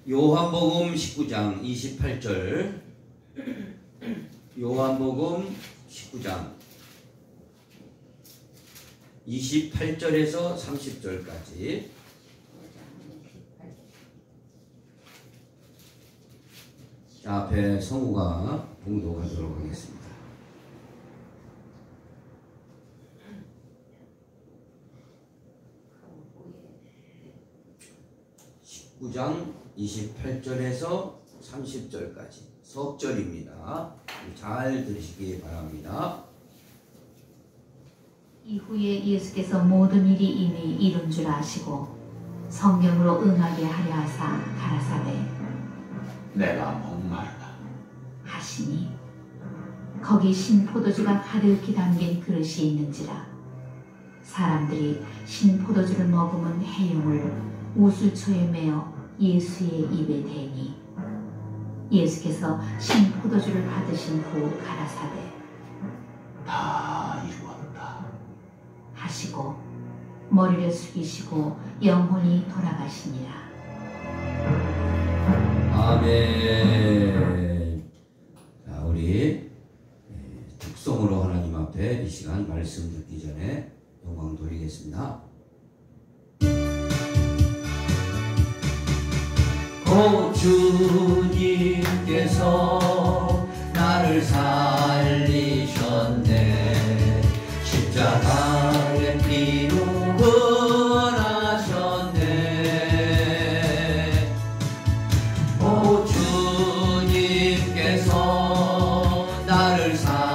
요한복음 19장 28절, 요한복음 19장 28절에서 30절까지 앞에 성우가 봉독하도록 하겠습니다. 19장 28절에서 30절까지 석절입니다. 잘 들으시기 바랍니다. 이후에 예수께서 모든 일이 이미 이룬 줄 아시고 성령으로 응하게 하려 하사 가라사대 내가 목말라 하시니 거기 신포도주가 가득히 담긴 그릇이 있는지라 사람들이 신포도주를 머금은 해용을 우슬초에 메어 예수의 입에 대니 예수께서 신포도주를 받으신 후 가라사대 다 이루었다 하시고 머리를 숙이시고 영혼이 돌아가시니라. 아멘. 자, 우리 특성으로 하나님 앞에 이 시간 말씀 듣기 전에 영광 돌리겠습니다. 오 주님께서 나를 살리셨네. 십자가의 피로 구원하셨네. 오 주님께서 나를 살리셨네.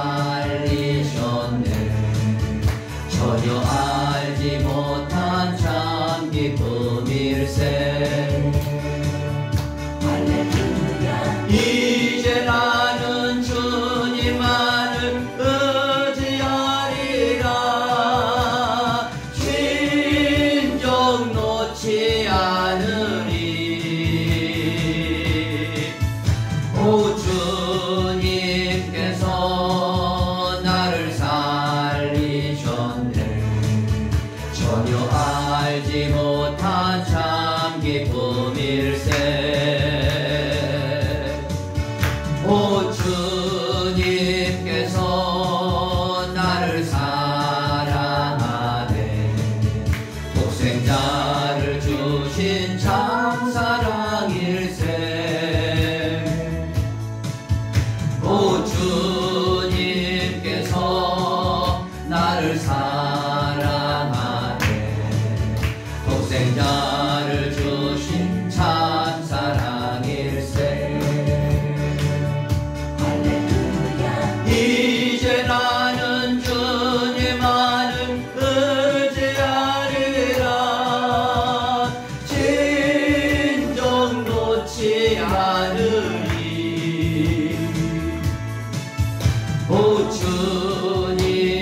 전혀 알지 못한 참 기쁨일세. 이제 나는 주님만을 의지하리라. 진정 놓지 않으리. 오 주님께서 나를 살리셨네. 전혀 알지 못한 참 기쁨일세. 오 주님께서 나를 사랑하네. 독생자를 주신 참 사랑일세. 오 주님께서 나를 사랑하네. 독생자를 주신 참 사랑일세. 이제 나는 주님만을 의지하리라. 진정 놓지 않으리. 오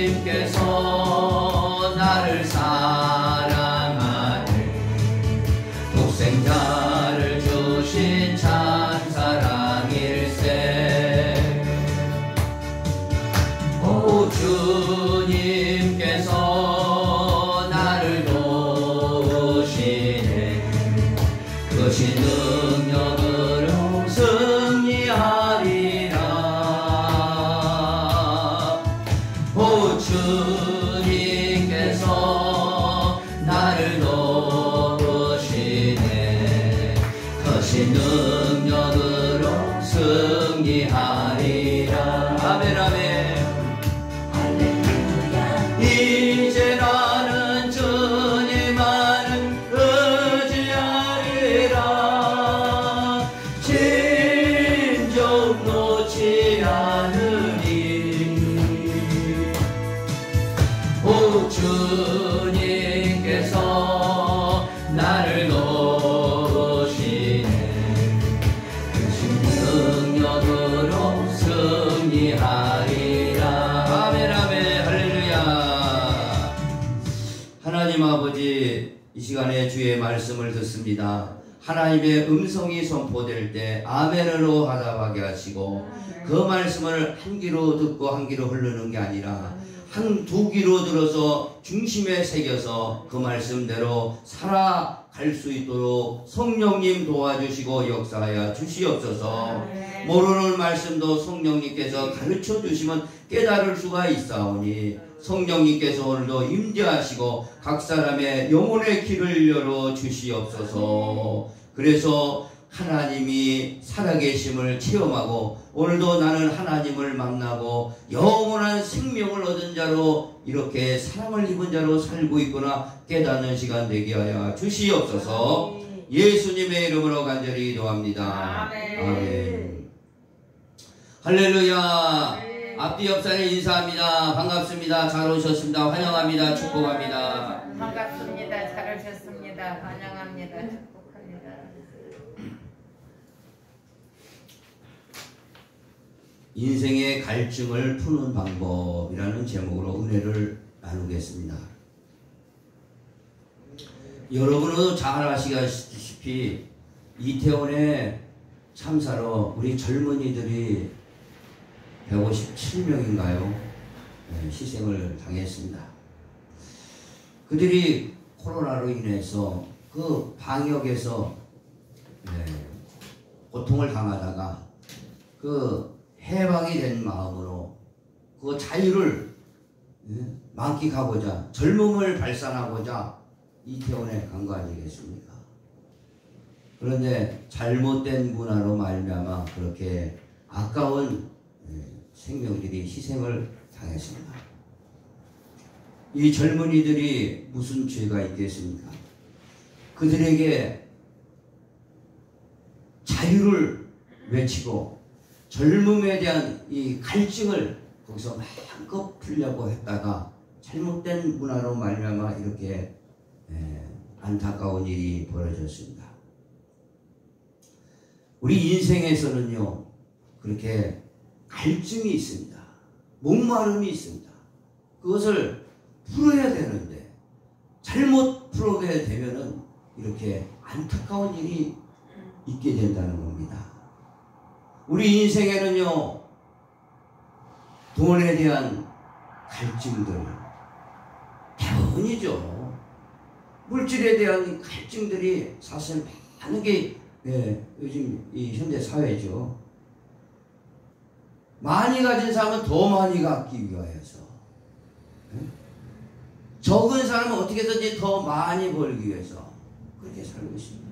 주님께서 나를 사랑하네. 독생자를 주신 참 사랑일세. 오 주님께서 나를 도우시네. 그것이 능력으로 승리하리라. 오 주님께서 나를 도우시네. 그것이 능력으로 승리하리라. 아멘 아멘. 이제 나는 주님만을 의지하리라. 진정 놓지 않으리. 오 주님께서 나를 도우시네. 그 능력으로 승리하리라. 아멘 아멘. 할렐루야. 하나님 아버지, 이 시간에 주의 말씀을 듣습니다. 하나님의 음성이 선포될 때 아멘으로 화답하게 하시고 그 말씀을 한 귀로 듣고 한 귀로 흐르는 게 아니라 한두 귀로 들어서 중심에 새겨서 그 말씀대로 살아갈 수 있도록 성령님 도와주시고 역사하여 주시옵소서. 모르는 말씀도 성령님께서 가르쳐 주시면 깨달을 수가 있사오니 성령님께서 오늘도 임재하시고 각 사람의 영혼의 길을 열어 주시옵소서. 그래서 하나님이 살아계심을 체험하고 오늘도 나는 하나님을 만나고 영원한 생명을 얻은 자로 이렇게 사랑을 입은 자로 살고 있구나 깨닫는 시간 되게 하여 주시옵소서. 예수님의 이름으로 간절히 기도합니다. 아멘. 할렐루야. 앞뒤 옆사님 인사합니다. 반갑습니다. 잘 오셨습니다. 환영합니다. 축복합니다. 반갑습니다. 잘 오셨습니다. 환영합니다. 축복합니다. 인생의 갈증을 푸는 방법이라는 제목으로 은혜를 나누겠습니다. 여러분은 잘 아시다시피 이태원의 참사로 우리 젊은이들이 157명인가요? 희생을 당했습니다. 그들이 코로나로 인해서 그 방역에서 고통을 당하다가 그 해방이 된 마음으로 그 자유를 만끽하고자 젊음을 발산하고자 이태원에 간 거 아니겠습니까? 그런데 잘못된 문화로 말미암아 그렇게 아까운 생명들이 희생을 당했습니다. 이 젊은이들이 무슨 죄가 있겠습니까? 그들에게 자유를 외치고 젊음에 대한 이 갈증을 거기서 마음껏 풀려고 했다가 잘못된 문화로 말미암아 이렇게 안타까운 일이 벌어졌습니다. 우리 인생에서는요 그렇게 갈증이 있습니다. 목마름이 있습니다. 그것을 풀어야 되는데 잘못 풀게 되면은 이렇게 안타까운 일이 있게 된다는 겁니다. 우리 인생에는요 돈에 대한 갈증들 대부분이죠. 물질에 대한 갈증들이 사실 많은 게 요즘 이 현대 사회죠. 많이 가진 사람은 더 많이 갖기 위하여서 적은 사람은 어떻게든지 더 많이 벌기 위해서 그렇게 살고 있습니다.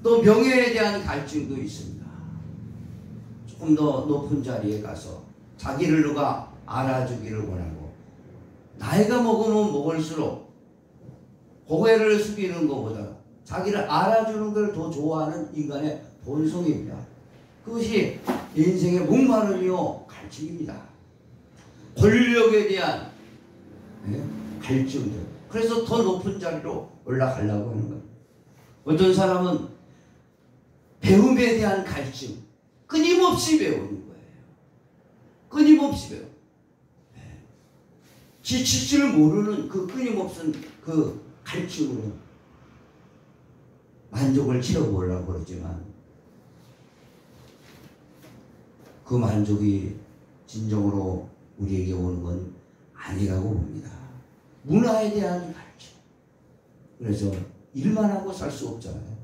또 명예에 대한 갈증도 있습니다. 조금 더 높은 자리에 가서 자기를 누가 알아주기를 원하고 나이가 먹으면 먹을수록 고개를 숙이는 것보다 자기를 알아주는 걸 더 좋아하는 인간의 본성입니다. 그것이 인생의 목마름이요 갈증입니다. 권력에 대한 갈증들. 그래서 더 높은 자리로 올라가려고 하는 거예요. 어떤 사람은 배움에 대한 갈증 끊임없이 배우는 거예요. 끊임없이 배워. 지칠 줄 모르는 그 끊임없는 그 갈증으로 만족을 채워보려고 그러지만 그 만족이 진정으로 우리에게 오는 건 아니라고 봅니다. 문화에 대한 갈증. 그래서 일만 하고 살 수 없잖아요.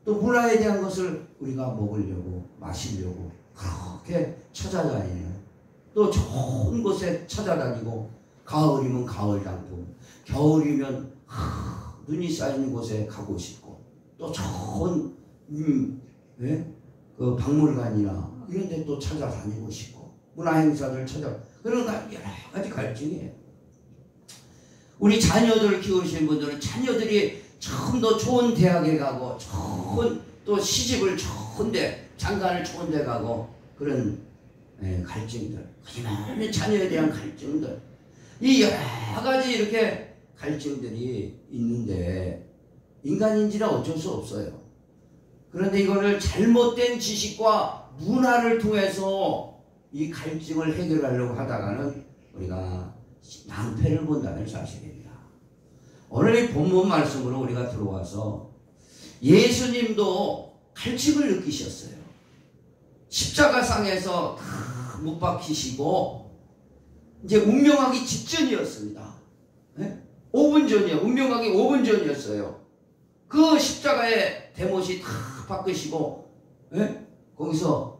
또 문화에 대한 것을 우리가 먹으려고 마시려고 그렇게 찾아다니는 또 좋은 곳에 찾아다니고 가을이면 가을 장품, 겨울이면 눈이 쌓이는 곳에 가고 싶고 또 좋은 그 박물관이나 이런 데 또 찾아다니고 싶고 문화행사들 그런 여러 가지 갈증이에요. 우리 자녀들을 키우시는 분들은 자녀들이 좀 더 좋은 대학에 가고 좋은 또 시집을 좋은데 장가를 좋은데 가고 그런 갈증들 하지만 자녀에 대한 갈증들 이 여러 가지 이렇게 갈증들이 있는데 인간인지라 어쩔 수 없어요. 그런데 이거를 잘못된 지식과 문화를 통해서 이 갈증을 해결하려고 하다가는 우리가 낭패를 본다는 사실입니다. 오늘 이 본문 말씀으로 우리가 들어와서 예수님도 갈증을 느끼셨어요. 십자가상에서 다 못 박히시고 이제 운명하기 직전이었습니다. 네? 5분 전이요. 운명하기 5분 전이었어요. 그 십자가에 대못이 다 바꾸시고, 네? 거기서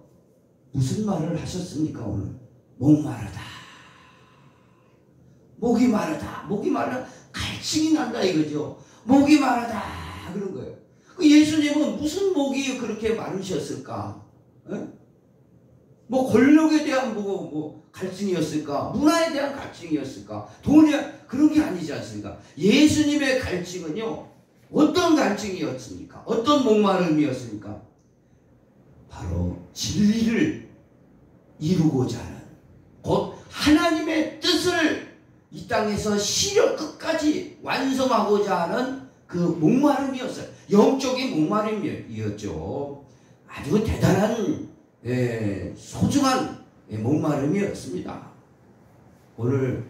무슨 말을 하셨습니까, 오늘? 목마르다. 목이 마르다. 목이 마르다. 갈증이 난다 이거죠. 목이 마르다. 그런 거예요. 예수님은 무슨 목이 그렇게 마르셨을까? 네? 뭐 권력에 대한 뭐 갈증이었을까? 문화에 대한 갈증이었을까? 돈에 그런 게 아니지 않습니까? 예수님의 갈증은요, 어떤 갈증이었습니까? 어떤 목마름이었습니까? 바로 진리를 이루고자 하는, 곧 하나님의 뜻을 이 땅에서 시력 끝까지 완성하고자 하는 그 목마름이었어요. 영적인 목마름이었죠. 아주 대단한 소중한 목마름이었습니다. 오늘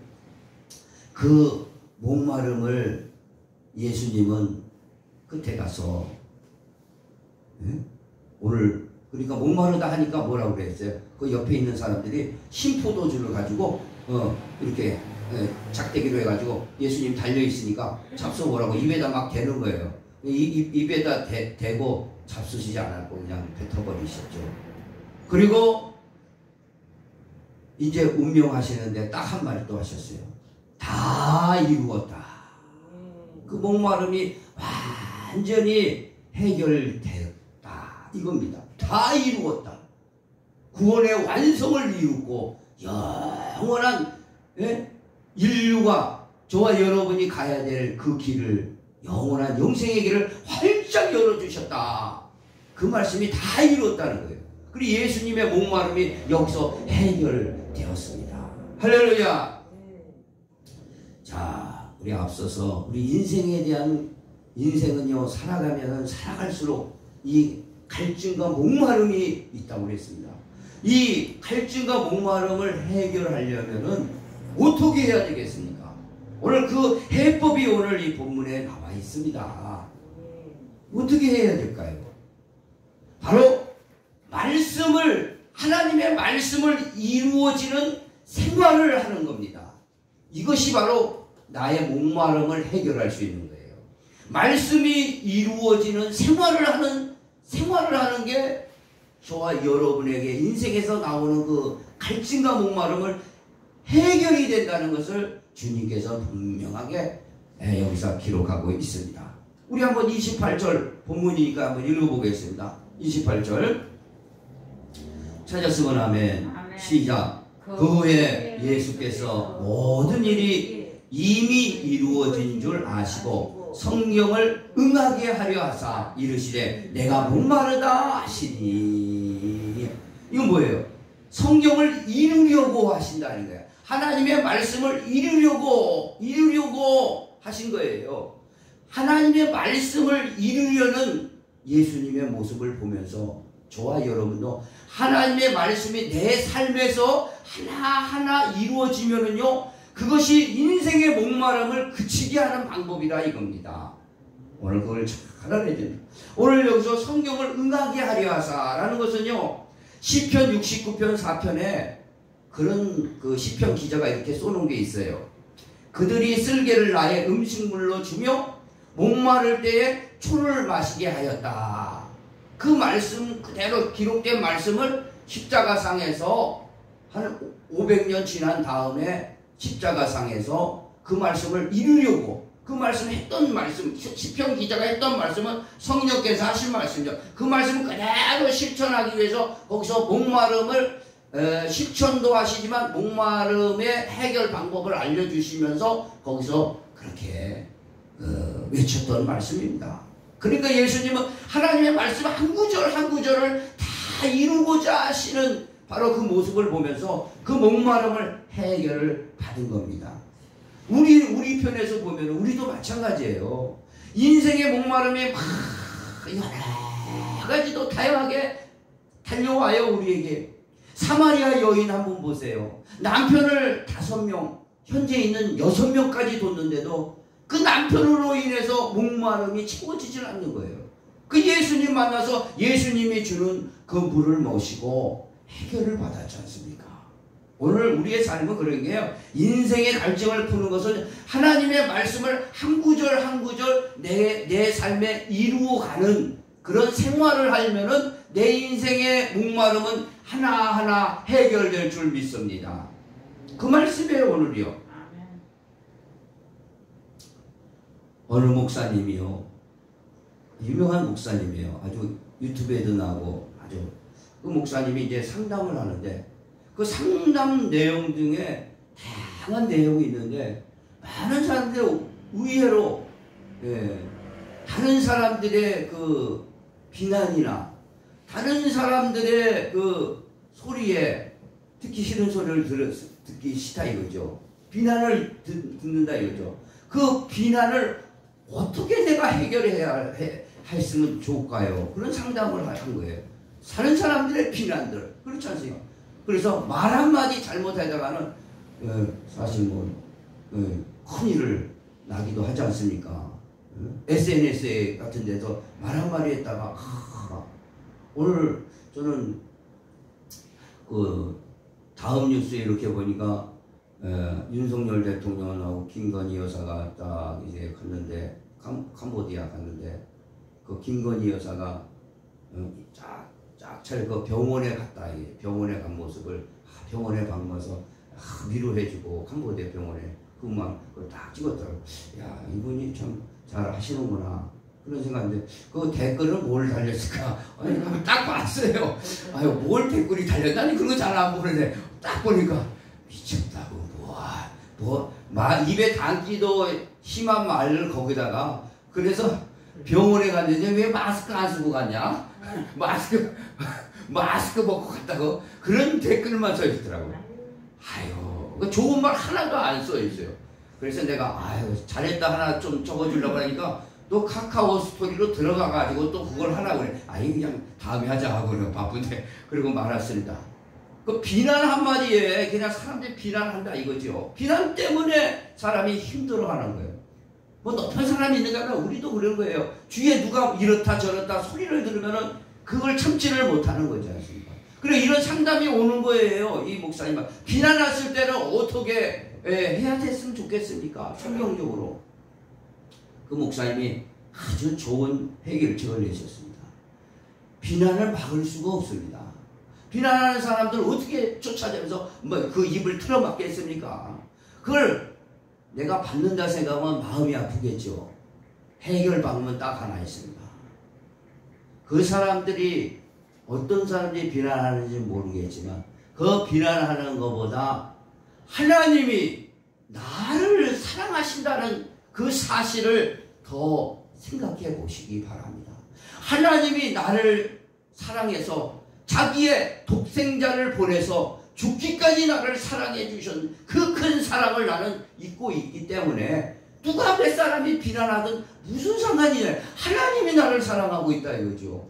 그 목마름을 예수님은 끝에 가서 오늘 그러니까 목마르다 하니까 뭐라고 그랬어요? 그 옆에 있는 사람들이 신포도주를 가지고 이렇게 작대기로 해가지고 예수님 달려있으니까 잡숴보라고 입에다 막 대는 거예요. 입에다 대고 잡수시지 않았고 그냥 뱉어버리셨죠. 그리고 이제 운명하시는데 딱 한 마디 또 하셨어요. 다 이루었다. 그 목마름이 완전히 해결되었다 이겁니다. 다 이루었다. 구원의 완성을 이루고 영원한 인류가 저와 여러분이 가야 될 그 길을, 영원한 영생의 길을 활짝 열어주셨다. 그 말씀이 다 이루었다는 거예요. 그리고 예수님의 목마름이 여기서 해결되었습니다. 할렐루야. 자, 우리 앞서서 우리 인생에 대한, 인생은요 살아가면 살아갈수록 이 갈증과 목마름이 있다고 그랬습니다. 이 갈증과 목마름을 해결하려면은 어떻게 해야 되겠습니까? 오늘 그 해법이 오늘 이 본문에 나와 있습니다. 어떻게 해야 될까요? 바로 말씀을, 하나님의 말씀을 이루어지는 생활을 하는 겁니다. 이것이 바로 나의 목마름을 해결할 수 있는 거예요. 말씀이 이루어지는 생활을 하는 게 저와 여러분에게 인생에서 나오는 그 갈증과 목마름을 해결이 된다는 것을 주님께서 분명하게 여기서 기록하고 있습니다. 우리 한번 28절 본문이니까 한번 읽어보겠습니다. 28절 찾았으면 아멘. 시작. 그 후에 예수께서 모든 일이 이미 이루어진 줄 아시고 성경을 응하게 하려 하사 이르시되 내가 목마르다 하시니. 이건 뭐예요? 성경을 이루려고 하신다는 거예요. 하나님의 말씀을 이루려고 하신 거예요. 하나님의 말씀을 이루려는 예수님의 모습을 보면서 저와 여러분도 하나님의 말씀이 내 삶에서 하나하나 이루어지면은요, 그것이 인생의 목마름을 그치게 하는 방법이라 이겁니다. 오늘 그걸 잘 알아야 됩니다. 오늘 여기서 성경을 응하게 하려 하사라는 것은요, 시편 69편 4편에 그런 그 시편 기자가 이렇게 써놓은 게 있어요. 그들이 쓸개를 나의 음식물로 주며 목마를 때에 초를 마시게 하였다. 그 말씀 그대로 기록된 말씀을 십자가상에서 한 500년 지난 다음에 십자가상에서 그 말씀을 이루려고, 그 말씀 했던 말씀, 시편 기자가 했던 말씀은 성령께서 하신 말씀이죠. 그 말씀을 그대로 실천하기 위해서 거기서 목마름을 실천도 하시지만 목마름의 해결 방법을 알려주시면서 거기서 그렇게 외쳤던 말씀입니다. 그러니까 예수님은 하나님의 말씀 한 구절 한 구절을 다 이루고자 하시는 바로 그 모습을 보면서 그 목마름을 해결을 받은 겁니다. 우리 편에서 보면 우리도 마찬가지예요. 인생의 목마름이 막 여러 가지도 다양하게 달려와요. 우리에게. 사마리아 여인 한번 보세요. 남편을 5명, 현재 있는 6명까지 뒀는데도 그 남편으로 인해서 목마름이 채워지질 않는 거예요. 그 예수님 만나서 예수님이 주는 그 물을 마시고 해결을 받았지 않습니까? 오늘 우리의 삶은 그런 게요. 인생의 갈증을 푸는 것은 하나님의 말씀을 한 구절 한 구절 내 삶에 이루어가는 그런 생활을 하면은 내 인생의 목마름은 하나하나 해결될 줄 믿습니다. 그 말씀이에요, 오늘이요. 어느 목사님이요. 유명한 목사님이에요. 아주 유튜브에도 나오고 아주. 그 목사님이 이제 상담을 하는데 그 상담 내용 중에 다양한 내용이 있는데 많은 사람들이 의외로 다른 사람들의 그 비난이나 다른 사람들의 그 소리에 듣기 싫은 소리를 듣기 싫다 이거죠. 비난을 듣는다 이거죠. 그 비난을 어떻게 내가 해결해야 했으면 좋을까요? 그런 상담을 한 거예요. 다른 사람들의 비난들. 그렇지 않습니까? 그래서 말 한마디 잘못하다가는 사실 큰일을 나기도 하지 않습니까? SNS 같은 데서 말 한마디 했다가 오늘 저는 그 다음 뉴스에 이렇게 보니까 윤석열 대통령하고 김건희 여사가 딱 이제 갔는데 캄보디아 갔는데 그 김건희 여사가 쫙 그 병원에 갔다 병원에 간 모습을 병원에 방문해서 위로해주고 캄보디아 병원에 그만 그걸 딱 찍었더라고. 야 이분이 참 잘 하시는구나 그런 생각인데 그 댓글은 뭘 달렸을까? 아니 딱 봤어요. 아유 뭘 댓글이 달렸다니 그런 거 잘 안 보는데 딱 보니까 미쳤다고 입에 담기도 심한 말을 거기다가 그래서 병원에 갔는데 왜 마스크 안 쓰고 갔냐? 마스크 벗고 갔다고 그런 댓글만 써 있더라고요. 아유 좋은 말 하나도 안 써 있어요. 그래서 내가 잘했다 하나 좀 적어주려고 하니까 또 카카오 스토리로 들어가가지고 또 그걸 하나 그래. 그냥 다음에 하자 하고 그냥 바쁜데 그리고 말았습니다. 그 비난 한마디에 그냥 사람들이 비난한다 이거죠. 비난 때문에 사람이 힘들어하는 거예요. 뭐 높은 사람이 있는 게 아니라 우리도 그런 거예요. 주위에 누가 이렇다 저렇다 소리를 들으면은 그걸 참지를 못하는 거지 않습니까? 그래 이런 상담이 오는 거예요. 이 목사님 비난했을 때는 어떻게 해야 됐으면 좋겠습니까? 성경적으로 그 목사님이 아주 좋은 해결책을 내셨습니다. 비난을 막을 수가 없습니다. 비난하는 사람들을 어떻게 쫓아내면서 그 입을 틀어막겠습니까? 그걸 내가 받는다 생각하면 마음이 아프겠죠. 해결 방법은 딱 하나 있습니다. 그 사람들이 어떤 사람들이 비난하는지 모르겠지만 그 비난하는 것보다 하나님이 나를 사랑하신다는 그 사실을 더 생각해 보시기 바랍니다. 하나님이 나를 사랑해서 자기의 독생자를 보내서 죽기까지 나를 사랑해 주신 그 큰 사랑을 나는 잊고 있기 때문에 누가 몇 사람이 비난하든 무슨 상관이냐. 하나님이 나를 사랑하고 있다 이거죠.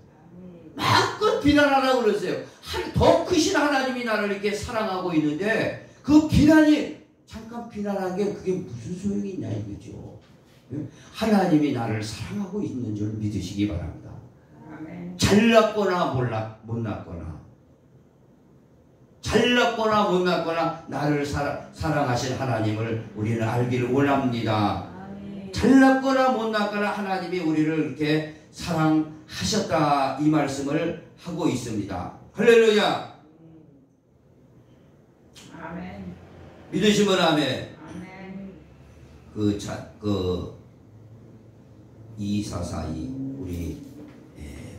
마음껏 비난하라고 그랬어요. 더 크신 하나님이 나를 이렇게 사랑하고 있는데 그 비난이 잠깐 비난한 게 그게 무슨 소용이 있냐 이거죠. 하나님이 나를 사랑하고 있는 줄 믿으시기 바랍니다. 잘났거나 못났거나 나를 사랑하신 하나님을 우리는 알기를 원합니다. 잘났거나 못났거나 하나님이 우리를 이렇게 사랑하셨다 이 말씀을 하고 있습니다. 할렐루야. 아멘. 믿으시면 아멘. 아멘. 2442 우리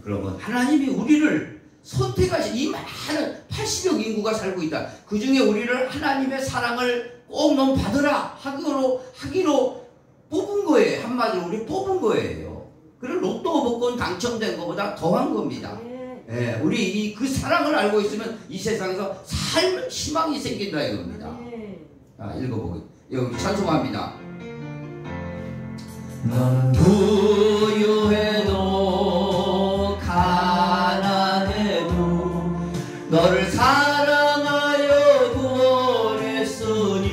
그러면 하나님이 우리를 선택하신 이 많은 80억 인구가 살고 있다. 그 중에 우리를 하나님의 사랑을 꼭 넌 받으라 하기로 뽑은 거예요. 한마디로 우리 뽑은 거예요. 그런 로또 복권 당첨된 것보다 더한 겁니다. 우리 그 사랑을 알고 있으면 이 세상에서 삶 희망이 생긴다 이겁니다. 읽어보고 여기 찬송합니다. 넌 부유해도 가난해도 너를 사랑하여 구원했으니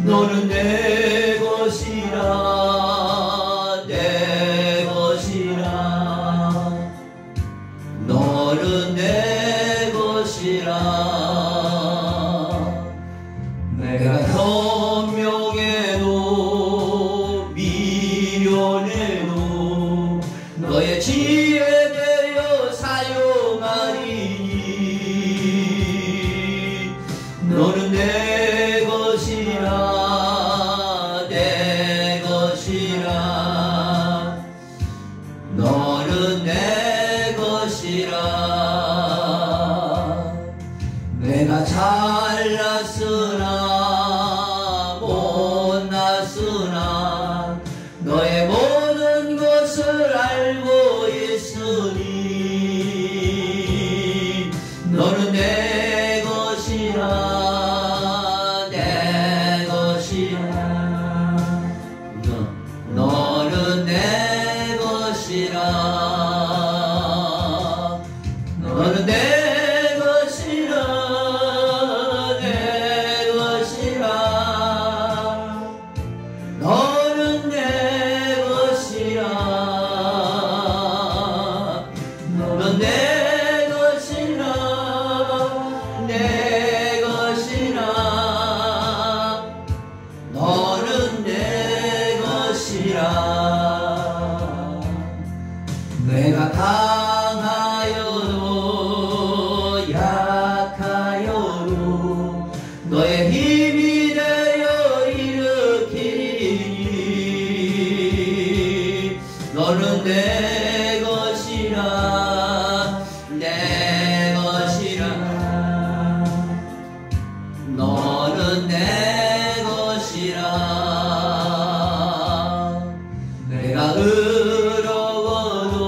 너는 내 것이라 내 것이라 너는 내 것이라 없으나 너의 모든 것을 알고 있으니 너는 내 것이라 내 것이라 너는 내 것이라 너는 내 것이라 내 것이라 너는 내 것이라 너는 내 것이라 내 것이라 너는 내 것이라 내가 강하여도 약하여도 너의 힘이 되어 일으키니 너는 내 것이라 내 것이라 너는 내 것이라 내가 의로워도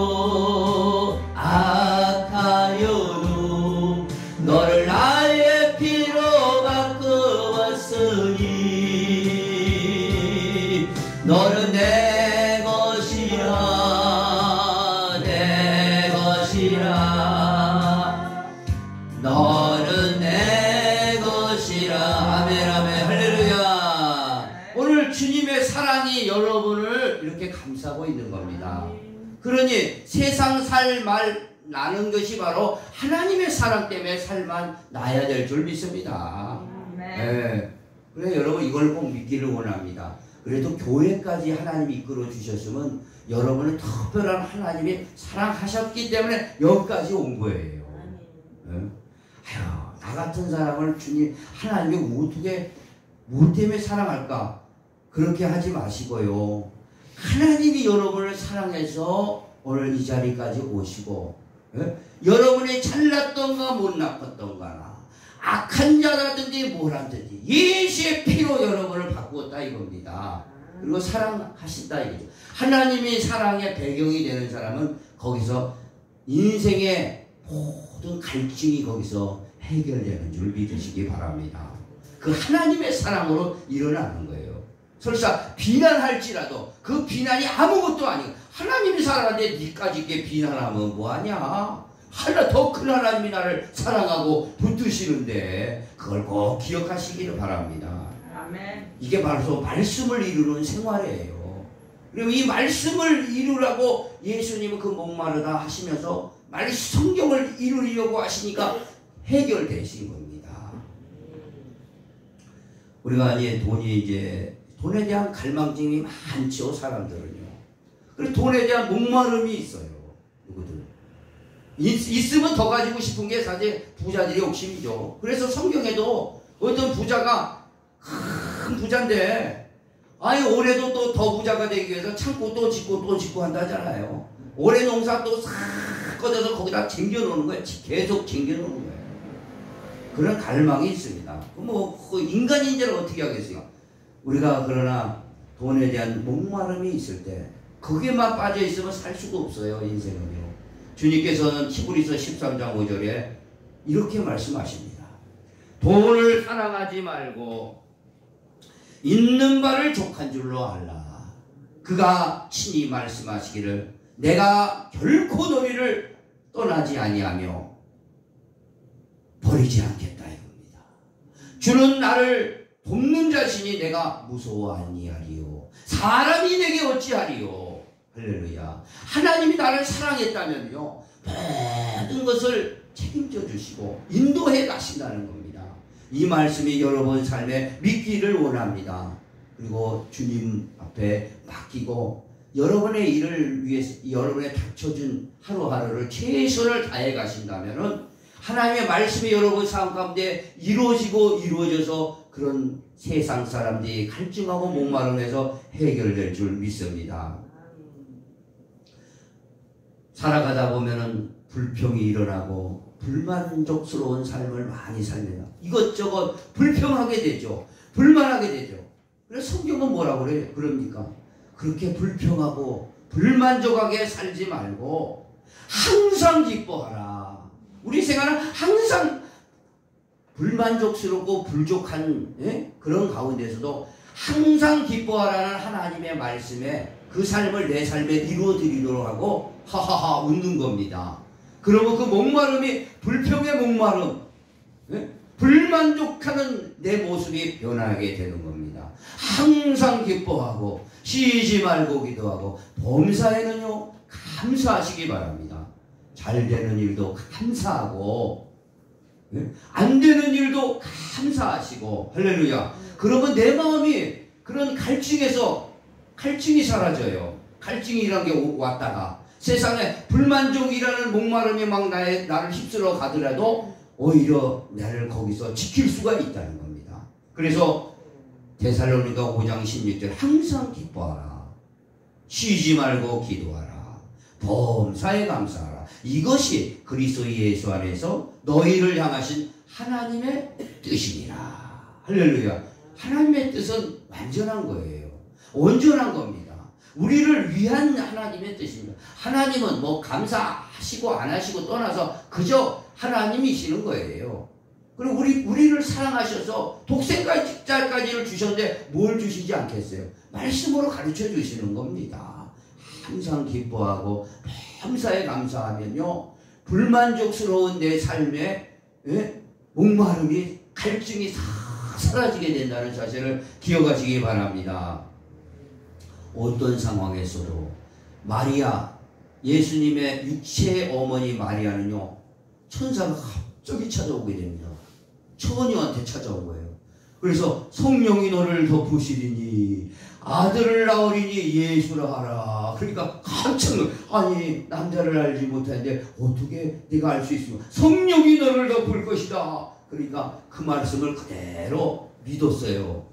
악하여도 너를 나의 피로 바꾸었으니 너는 내 것이라 내 것이라 너는 내 것이라 아멘 아멘 할렐루야. 오늘 주님의 사랑이 여러분을 이렇게 감싸고 있는 겁니다. 그러니 세상 살 말 나는 것이 바로 하나님의 사랑 때문에 살만 나야 될 줄 믿습니다. 네. 그래 여러분 이걸 꼭 믿기를 원합니다. 그래도 교회까지 하나님이 이끌어 주셨으면 여러분은 특별한 하나님이 사랑하셨기 때문에 여기까지 온 거예요. 네. 아유, 나 같은 사람을 주님 하나님이 어떻게 뭐 때문에 사랑할까? 그렇게 하지 마시고요. 하나님이 여러분을 사랑해서 오늘 이 자리까지 오시고 여러분이 잘났던가 못났던가 악한 자라든지 뭐라든지 예수의 피로 여러분을 바꾸었다 이겁니다. 그리고 사랑하신다 이거죠. 하나님이 사랑의 배경이 되는 사람은 거기서 인생의 모든 갈증이 거기서 해결되는 줄 믿으시기 바랍니다. 그 하나님의 사랑으로 일어나는 거예요. 설사 비난할지라도 그 비난이 아무것도 아니고 하나님이 사랑하는데 니까지 이렇게 비난하면 뭐하냐. 하나 더 큰 하나님이 나를 사랑하고 붙드시는데 그걸 꼭 기억하시기를 바랍니다. 아멘. 이게 바로 말씀을 이루는 생활이에요. 그리고 이 말씀을 이루라고 예수님은 그 목마르다 하시면서 성경을 이루려고 하시니까 해결되신 겁니다. 우리가 이제 돈에 대한 갈망증이 많죠, 사람들은요. 그리고 돈에 대한 목마름이 있어요, 누구들. 있으면 더 가지고 싶은 게 사실 부자들의 욕심이죠. 그래서 성경에도 어떤 부자가 큰 부자인데, 올해도 또 더 부자가 되기 위해서 창고 또 짓고 한다잖아요. 올해 농사 또 싹 꺼내서 거기다 쟁겨놓는 거예요. 계속 쟁겨놓는 거예요. 그런 갈망이 있습니다. 인간인재를 어떻게 하겠어요? 우리가 그러나 돈에 대한 목마름이 있을 때 거기에만 빠져 있으면 살 수가 없어요, 인생은요. 주님께서는 히브리서 13장 5절에 이렇게 말씀하십니다. 돈을 사랑하지 말고 있는 바를 족한 줄로 알라. 그가 친히 말씀하시기를 내가 결코 너희를 떠나지 아니하며 버리지 않겠다 이겁니다. 주는 나를 돕는 자신이 내가 무서워 아니하리요. 사람이 내게 어찌하리요. 할렐루야. 하나님이 나를 사랑했다면요 모든 것을 책임져 주시고 인도해 가신다는 겁니다. 이 말씀이 여러분 삶에 믿기를 원합니다. 그리고 주님 앞에 맡기고 여러분의 일을 위해서 여러분의 닥쳐준 하루하루를 최선을 다해 가신다면은 하나님의 말씀이 여러분 삶 가운데 이루어져서 그런 세상 사람들이 갈증하고 목마름해서 해결될 줄 믿습니다. 살아가다 보면은 불평이 일어나고 불만족스러운 삶을 많이 삽니다. 이것저것 불평하게 되죠. 불만하게 되죠. 그래서 성경은 뭐라고 그래요? 그럽니까? 그렇게 불평하고 불만족하게 살지 말고 항상 기뻐하라. 우리 생활은 항상 불만족스럽고 불족한 그런 가운데서도 항상 기뻐하라는 하나님의 말씀에 그 삶을 내 삶에 이루어드리도록 하고 하하하 웃는 겁니다. 그러면 그 목마름이 불평의 목마름, 불만족하는 내 모습이 변하게 되는 겁니다. 항상 기뻐하고 쉬지 말고 기도하고 범사에는요 감사하시기 바랍니다. 잘 되는 일도 감사하고 안 되는 일도 감사하시고 할렐루야. 그러면 내 마음이 그런 갈증이 사라져요. 갈증이라는 게 왔다가 세상에 불만족이라는 목마름이 막 나를 휩쓸어 가더라도 오히려 나를 거기서 지킬 수가 있다는 겁니다. 그래서 데살로니가 5장 16절 항상 기뻐하라. 쉬지 말고 기도하라. 범사에 감사하라. 이것이 그리스도 예수 안에서 너희를 향하신 하나님의 뜻이니라. 할렐루야. 하나님의 뜻은 완전한 거예요. 온전한 겁니다. 우리를 위한 하나님의 뜻입니다. 하나님은 뭐 감사하시고 안 하시고 떠나서 그저 하나님이시는 거예요. 그리고 우리를 사랑하셔서 독생자까지를 주셨는데 뭘 주시지 않겠어요? 말씀으로 가르쳐 주시는 겁니다. 항상 기뻐하고 범사에 감사하면요 불만족스러운 내 삶에 목마름이 갈증이 다 사라지게 된다는 사실을 기억하시기 바랍니다. 어떤 상황에서도 마리아, 예수님의 육체의 어머니 마리아는요 천사가 갑자기 찾아오게 됩니다. 처녀한테 찾아온 거예요. 그래서 성령이 너를 덮으시리니 아들을 낳으리니 예수라 하라. 그러니까 깜짝 놀라. 아니 남자를 알지 못하는데 어떻게 네가 알 수 있습니까? 성령이 너를 덮을 것이다. 그러니까 그 말씀을 그대로 믿었어요.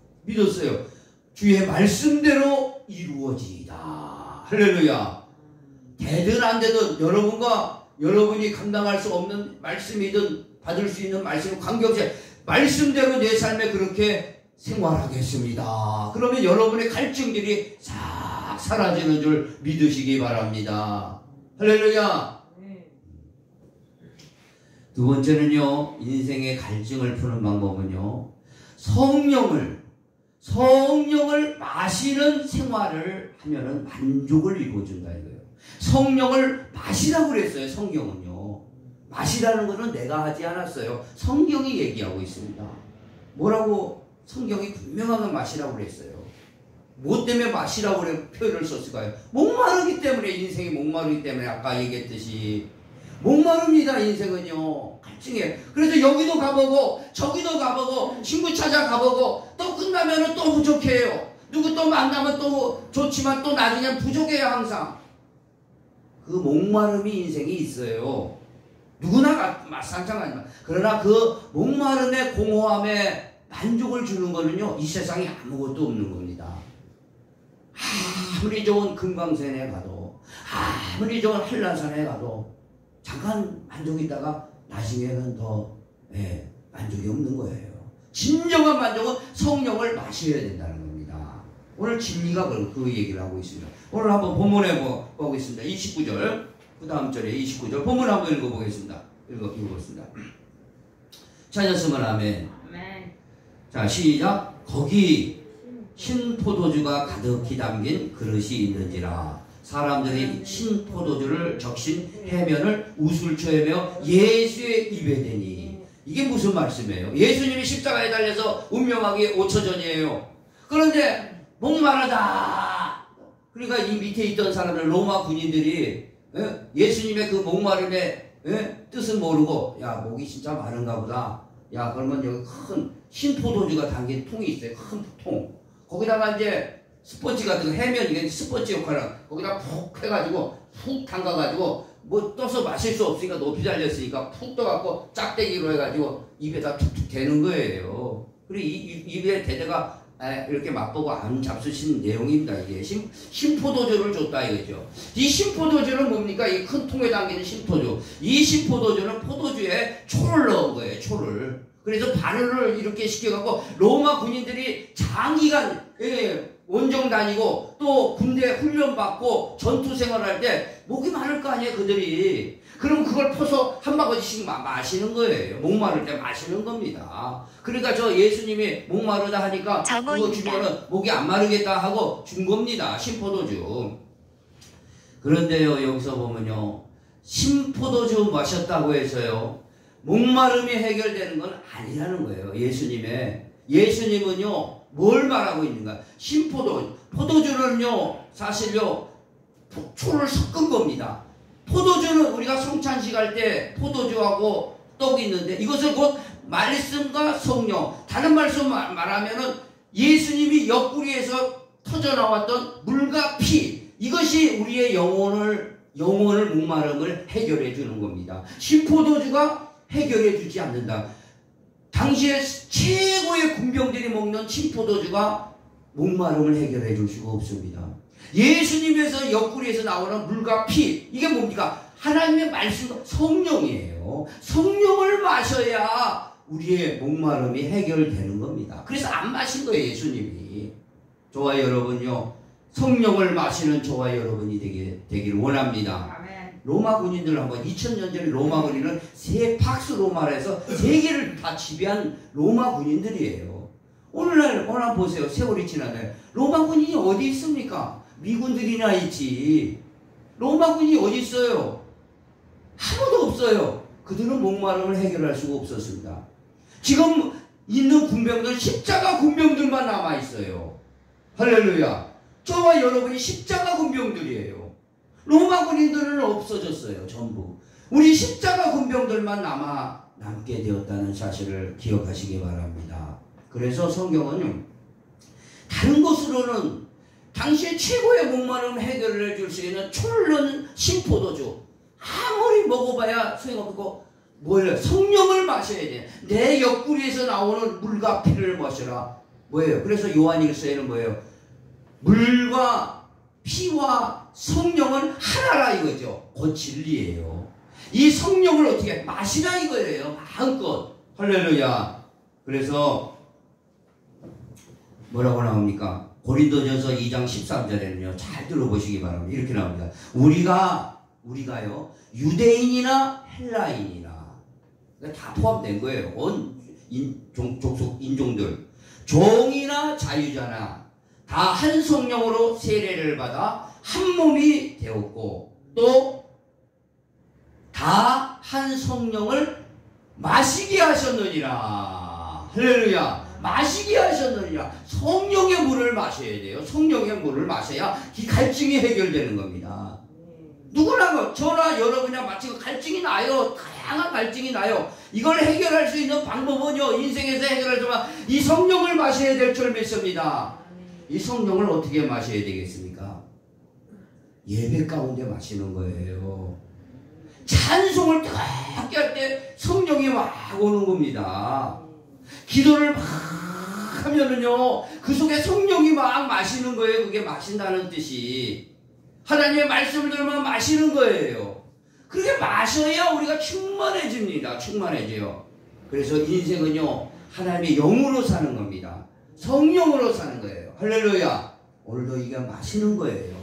주의 말씀대로 이루어지이다. 할렐루야. 되든 안 되든 여러분이 감당할 수 없는 말씀이든 받을 수 있는 말씀은 관계없이 말씀대로 내 삶에 그렇게 생활하겠습니다. 그러면 여러분의 갈증들이 싹 사라지는 줄 믿으시기 바랍니다. 할렐루야. 두 번째는요, 인생의 갈증을 푸는 방법은요, 성령을 마시는 생활을 하면은 만족을 이루어준다 이거예요. 성령을 마시라고 그랬어요. 성경은요. 마시라는 것은 내가 하지 않았어요. 성경이 얘기하고 있습니다. 뭐라고 성경이 분명하게 마시라고 그랬어요. 뭐 때문에 마시라고 표현을 썼을까요? 목마르기 때문에, 인생이 목마르기 때문에 아까 얘기했듯이 목마릅니다. 인생은요. 갈증해. 그래서 여기도 가보고 저기도 가보고 친구 찾아 가보고 또 끝나면은 또 부족해요. 누구 또 만나면 또 좋지만 또 나중엔 부족해요. 항상 그 목마름이 인생이 있어요. 누구나 마찬가지지만 그러나 그 목마름의 공허함에 만족을 주는 거는요 이 세상에 아무것도 없는 겁니다. 아무리 좋은 금강산에 가도 아무리 좋은 한라산에 가도 잠깐 만족이 있다가 나중에는 더 만족이 없는 거예요. 진정한 만족은 성령을 마셔야 된다는 겁니다. 오늘 진리가 그 얘기를 하고 있습니다. 오늘 한번 본문에 보겠습니다. 29절 그 다음 절에 29절 본문 한번 읽어보겠습니다. 읽어보겠습니다. 찾았으면 아멘. 자 시작. 거기 신 포도주가 가득히 담긴 그릇이 있는지라 사람들이 신 포도주를 적신 해면을 웃을 쳐매며 예수의 입에 대니. 이게 무슨 말씀이에요? 예수님이 십자가에 달려서 운명하기 5초 전이에요. 그런데 목마르다. 그러니까 이 밑에 있던 사람들 로마 군인들이 예수님의 그 목마름의 뜻은 모르고 야 목이 진짜 마른가 보다. 야 그러면 여기 큰 신포도주가 담긴 통이 있어요. 큰 통. 거기다가 이제 스펀지 같은 거 해면 이게 스펀지 역할을 거기다 푹 해가지고 푹 담가가지고 뭐 떠서 마실 수 없으니까 높이 달렸으니까 푹 떠갖고 짝대기로 해가지고 입에다 툭툭 대는 거예요. 그리고 입에 대대가 이렇게 맛보고 안 잡수신 내용입니다. 이게 신포도주를 줬다 이거죠. 이 신포도주는 뭡니까? 이 큰 통에 담기는 신포도주. 이 신포도주는 포도주에 초를 넣은 거예요. 초를. 그래서 발효를 이렇게 시켜갖고 로마 군인들이 장기간 원정 다니고 또 군대 훈련 받고 전투 생활할 때 목이 마를 거 아니에요, 그들이. 그럼 그걸 퍼서 한 바가지씩 마시는 거예요. 목마를 때 마시는 겁니다. 그러니까 저 예수님이 목마르다 하니까 그거 주면은 목이 안 마르겠다 하고 준 겁니다. 신포도주. 그런데요, 여기서 보면요, 신포도주 마셨다고 해서요, 목마름이 해결되는 건 아니라는 거예요. 예수님은요, 뭘 말하고 있는가? 포도주는요, 사실요, 초를 섞은 겁니다. 포도주는 우리가 성찬식 할 때 포도주하고 떡이 있는데, 이것을 곧 말씀과 성령, 다른 말씀 말하면은 예수님이 옆구리에서 터져 나왔던 물과 피, 이것이 우리의 영혼을 목마름을 해결해 주는 겁니다. 신포도주가 해결해 주지 않는다. 당시에 최고의 군병들이 먹는 신포도주가 목마름을 해결해 줄 수가 없습니다. 예수님에서 옆구리에서 나오는 물과 피, 이게 뭡니까? 하나님의 말씀, 성령이에요. 성령을 마셔야 우리의 목마름이 해결되는 겁니다. 그래서 안 마신 거예요, 예수님이. 저와 여러분요, 성령을 마시는 저와 여러분이 되기를 원합니다. 아멘. 로마 군인들 한번 2000년 전에 로마 군인은 팍스 로마에서 세계를 다 지배한 로마 군인들이에요. 오늘날 보세요. 세월이 지나네. 로마 군인이 어디 있습니까? 미군들이나 있지. 로마 군인이 어디 있어요? 아무도 없어요. 그들은 목마름을 해결할 수가 없었습니다. 지금 있는 군병들은 십자가 군병들만 남아 있어요. 할렐루야. 저와 여러분이 십자가 군병들이에요. 로마 군인들은 없어졌어요. 전부. 우리 십자가 군병들만 남게 되었다는 사실을 기억하시기 바랍니다. 그래서 성경은 다른 것으로는 당시의 최고의 목마름을 해결을 해줄 수 있는 초를 넣은 신포도주, 아무리 먹어봐야 소용없고, 뭐예요? 성령을 마셔야 돼. 내 옆구리에서 나오는 물과 피를 마셔라. 뭐예요? 그래서 요한일서에는 뭐예요? 물과 피와 성령은 하나라 이거죠. 곧 진리예요. 이 성령을 어떻게 마시라 이거예요. 마음껏. 할렐루야. 그래서 뭐라고 나옵니까? 고린도전서 2장 13절에는요. 잘 들어보시기 바랍니다. 이렇게 나옵니다. 우리가요. 유대인이나 헬라인이나 다 포함된 거예요. 온 족속 인종들. 종이나 자유자나 다 한 성령으로 세례를 받아 한 몸이 되었고 또 다 한 성령을 마시게 하셨느니라. 할렐루야. 마시게 하셨느니라. 성령의 물을 마셔야 돼요. 성령의 물을 마셔야 이 갈증이 해결되는 겁니다. 누구나 저나 여러분이나 마치 갈증이 나요. 다양한 갈증이 나요. 이걸 해결할 수 있는 방법은요, 인생에서 해결할 수 있는 이 성령을 마셔야 될 줄 믿습니다. 이 성령을 어떻게 마셔야 되겠습니까? 예배 가운데 마시는 거예요. 찬송을 뜨겁게 할 때 성령이 막 오는 겁니다. 기도를 막 하면은요, 그 속에 성령이 막 마시는 거예요. 그게 마신다는 뜻이. 하나님의 말씀을 들으면 마시는 거예요. 그렇게 마셔야 우리가 충만해집니다. 충만해져요. 그래서 인생은요, 하나님의 영으로 사는 겁니다. 성령으로 사는 거예요. 할렐루야. 오늘도 이게 마시는 거예요.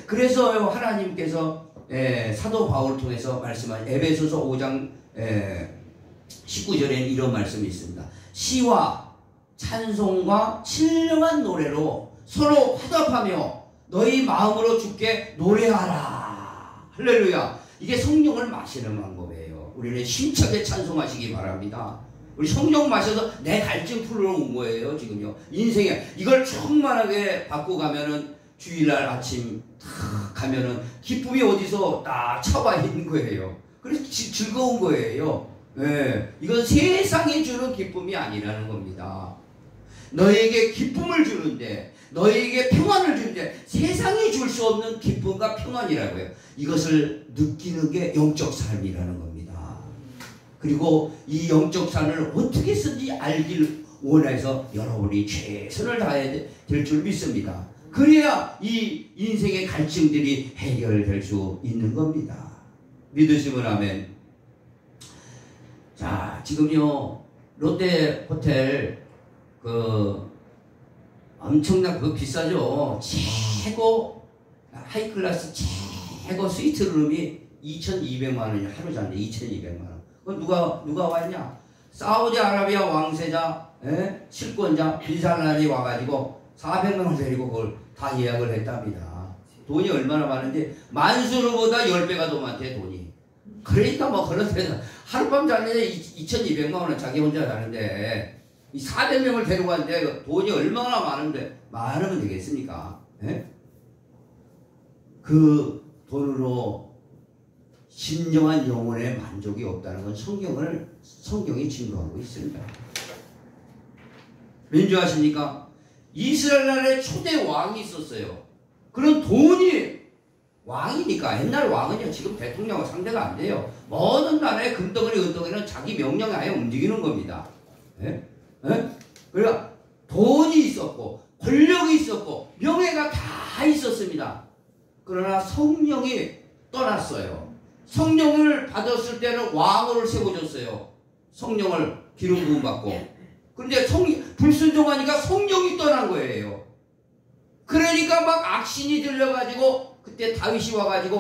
그래서 하나님께서 사도 바울을 통해서 말씀한 에베소서 5장 19절에는 이런 말씀이 있습니다. 시와 찬송과 신령한 노래로 서로 화답하며 너희 마음으로 주께 노래하라. 할렐루야. 이게 성령을 마시는 방법이에요. 우리는 힘차게 찬송하시기 바랍니다. 우리 성령 마셔서 내 갈증 풀러 온 거예요. 지금요. 인생에 이걸 충만하게 받고 가면은 주일날 아침 탁 가면은 기쁨이 어디서 딱 차와 있는 거예요. 그래서 즐거운 거예요. 이건 세상이 주는 기쁨이 아니라는 겁니다. 너에게 기쁨을 주는데, 너에게 평안을 주는데 세상이 줄 수 없는 기쁨과 평안이라고요. 이것을 느끼는 게 영적 삶이라는 겁니다. 그리고 이 영적 삶을 어떻게 쓰는지 알길 원해서 여러분이 최선을 다해야 될 줄 믿습니다. 그래야 이 인생의 갈증들이 해결될 수 있는 겁니다. 믿으시면 아멘. 자, 지금요 롯데 호텔 엄청나 그거 비싸죠. 최고 하이클래스 최고 스위트룸이 2,200만 원이야. 하루 잔데 2,200만 원. 그건 누가 왔냐? 사우디아라비아 왕세자, 실권자 빈살란이 와가지고 400만 원 데리고 그걸 다 예약을 했답니다. 돈이 얼마나 많은데 만수르보다 10배가 더 많대 돈이. 그러니까 뭐 그런 데서 하룻밤 자는데 2,200만 원 자기 혼자 자는데 이 400명을 데리고 왔는데 돈이 얼마나 많으면 되겠습니까? 그 돈으로 진정한 영혼의 만족이 없다는 건 성경이 증거하고 있습니다. 왠지 아십니까? 이스라엘 나라에 초대 왕이 있었어요. 그런 돈이 왕이니까 옛날 왕은요 지금 대통령과 상대가 안 돼요. 모든 나라의 금덩어리 은덩어리는 자기 명령에 아예 움직이는 겁니다. 그러니까 돈이 있었고 권력이 있었고 명예가 다 있었습니다. 그러나 성령이 떠났어요. 성령을 받았을 때는 왕을 세워줬어요. 성령을 기름 부음 받고. 그런데 불순종하니까 성령이 떠난 거예요. 그러니까 막 악신이 들려가지고 그때 다윗이 와가지고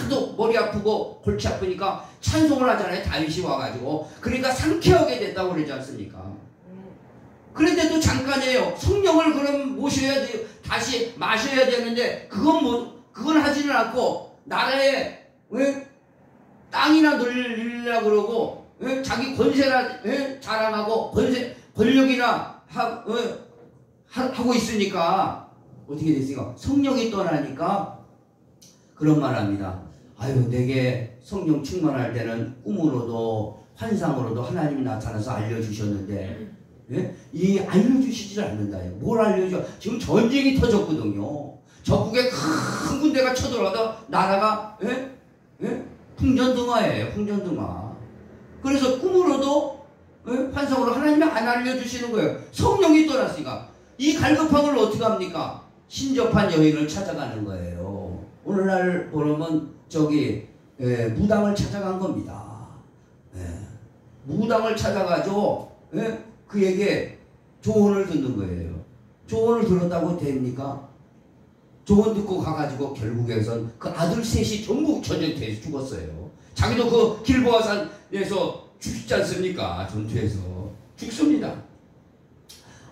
하도 머리 아프고 골치 아프니까 찬송을 하잖아요. 다윗이 와가지고. 그러니까 상쾌하게 됐다고 그러지 않습니까? 그런데 또 잠깐이에요. 성령을 그럼 모셔야 돼요. 다시 마셔야 되는데 그건 하지는 않고 나라에 왜 땅이나 늘리려고 그러고 자기 권세나 자랑하고 권력이나 하고 있으니까 어떻게 됐습니까? 성령이 떠나니까 그런 말 합니다. 아유 내게 성령 충만할 때는 꿈으로도 환상으로도 하나님이 나타나서 알려주셨는데 이 알려주시질 않는다. 뭘 알려줘? 지금 전쟁이 터졌거든요. 적국에 큰 군대가 쳐들어와도 나라가 풍전등화예요. 풍전등화. 그래서 꿈으로도 환상으로 하나님이 안 알려주시는 거예요. 성령이 떠났으니까. 이 갈급한 걸 어떻게 합니까? 신접한 여인을 찾아가는 거예요. 오늘날 보면 무당을 찾아간 겁니다. 무당을 찾아가지고 그에게 조언을 듣는 거예요. 조언을 들었다고 됩니까? 조언 듣고 가가지고 결국에선 그 아들 셋이 전부 전쟁터에서 죽었어요. 자기도 그 길보아산에서 죽지 않습니까? 전투에서 죽습니다.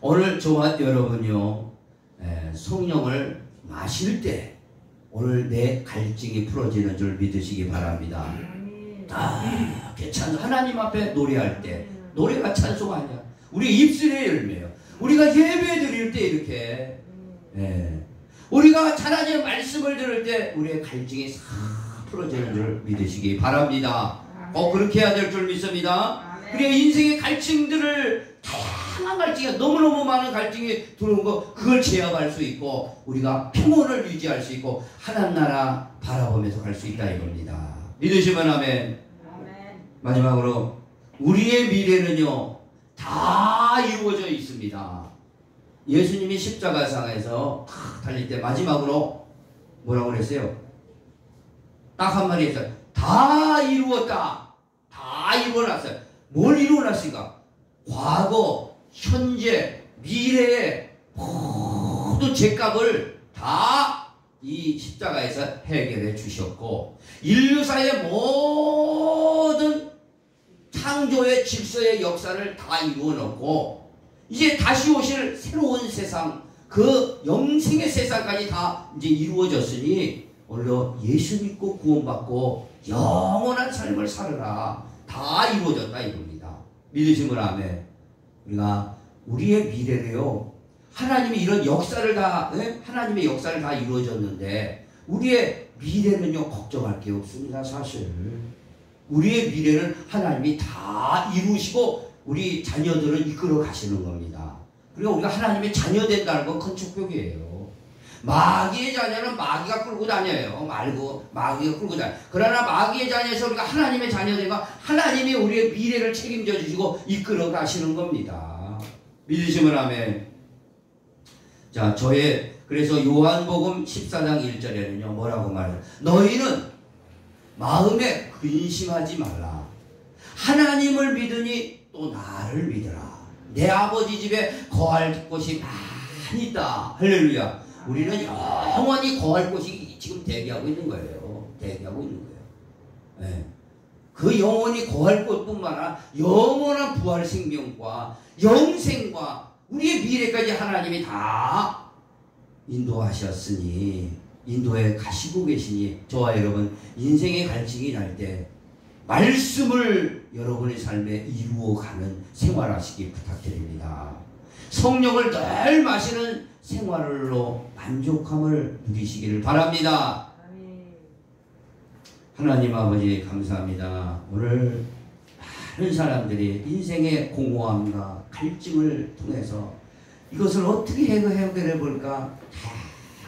오늘 저와 여러분요 성령을 마실 때 오늘 내 갈증이 풀어지는 줄 믿으시기 바랍니다. 찬송 하나님 앞에 노래할 때 노래가 찬송 아니야. 우리 입술의 열매요. 우리가 예배 드릴 때 이렇게 우리가 하나님의 말씀을 들을 때 우리의 갈증이 싹 풀어지는 줄 믿으시기 바랍니다. 그렇게 해야 될 줄 믿습니다. 그래야 인생의 갈증들을 다양한 갈증이 너무너무 많은 갈증이 들어온 거 그걸 제압할 수 있고 우리가 평온을 유지할 수 있고 하나님 나라 바라보면서 갈 수 있다 이겁니다. 믿으시면 아멘. 마지막으로 우리의 미래는요 다 이루어져 있습니다. 예수님이 십자가상에서 달릴 때 마지막으로 뭐라고 그랬어요? 딱 한마디 했어요. 다 이루었다. 다 이루어놨어요. 뭘 이루어놨습니까? 과거, 현재, 미래의 모든 죄값을 다 이 십자가에서 해결해 주셨고 인류사의 모든 창조의 질서의 역사를 다 이루어 놓고 이제 다시 오실 새로운 세상 그 영생의 세상까지 다 이제 이루어졌으니 오늘도 예수 믿고 구원받고 영원한 삶을 살아라. 다 이루어졌다 이겁니다. 믿으시면 아멘. 우리가 우리의 미래를요 하나님이 이런 역사를 다 하나님의 역사를 다 이루어졌는데 우리의 미래는요 걱정할 게 없습니다. 사실 우리의 미래는 하나님이 다 이루시고 우리 자녀들을 이끌어 가시는 겁니다. 그리고 우리가 하나님의 자녀 된다는 건 큰 축복이에요. 마귀의 자녀는 마귀가 끌고 다녀요. 마귀가 끌고 다녀요. 그러나 마귀의 자녀에서 우리가 하나님의 자녀들과 하나님이 우리의 미래를 책임져 주시고 이끌어 가시는 겁니다. 믿으시면 아멘. 자, 그래서 요한복음 14장 1절에는요 뭐라고 말해요? 너희는 마음에 근심하지 말라. 하나님을 믿으니 또 나를 믿으라. 내 아버지 집에 거할 곳이 많이 있다. 할렐루야. 우리는 영원히 거할 곳이 지금 대기하고 있는 거예요. 대기하고 있는 거예요. 네. 그 영원히 거할 곳뿐만 아니라 영원한 부활 생명과 영생과 우리의 미래까지 하나님이 다 인도하셨으니 인도에 가시고 계시니 저와 여러분 인생의 갈증이 날 때 말씀을 여러분의 삶에 이루어가는 생활하시기 부탁드립니다. 성령을 늘 마시는 생활로 만족함을 누리시기를 바랍니다. 하나님 아버지 감사합니다. 오늘 많은 사람들이 인생의 공허함과 갈증을 통해서 이것을 어떻게 해결해 볼까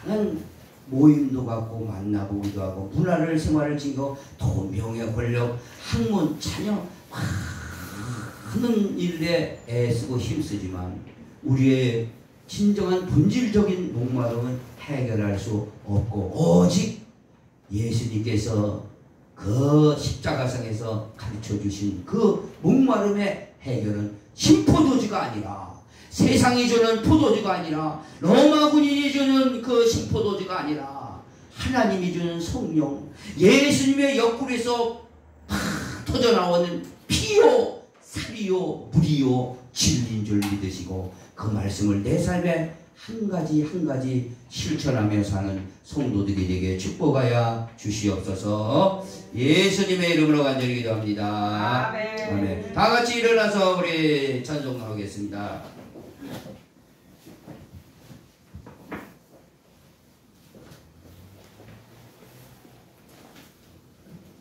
다양한 모임도 갖고 만나보기도 하고 문화를 생활을 지고 돈, 명예, 권력, 학문, 자녀 많은 일에 애쓰고 힘쓰지만 우리의 진정한 본질적인 목마름은 해결할 수 없고 오직 예수님께서 그 십자가상에서 가르쳐 주신 그 목마름의 해결은 신포도주가 아니라 세상이 주는 포도주가 아니라 로마 군인이 주는 그 신포도주가 아니라 하나님이 주는 성령 예수님의 옆구리에서 팍 터져나오는 피요 살이요 물이요 진리인 줄 믿으시고 그 말씀을 내 삶에 한 가지 한 가지 실천하며 사는 성도들이 되게 축복하여 주시옵소서. 예수님의 이름으로 간절히 기도합니다. 아멘. 다 같이 일어나서 우리 찬송하겠습니다.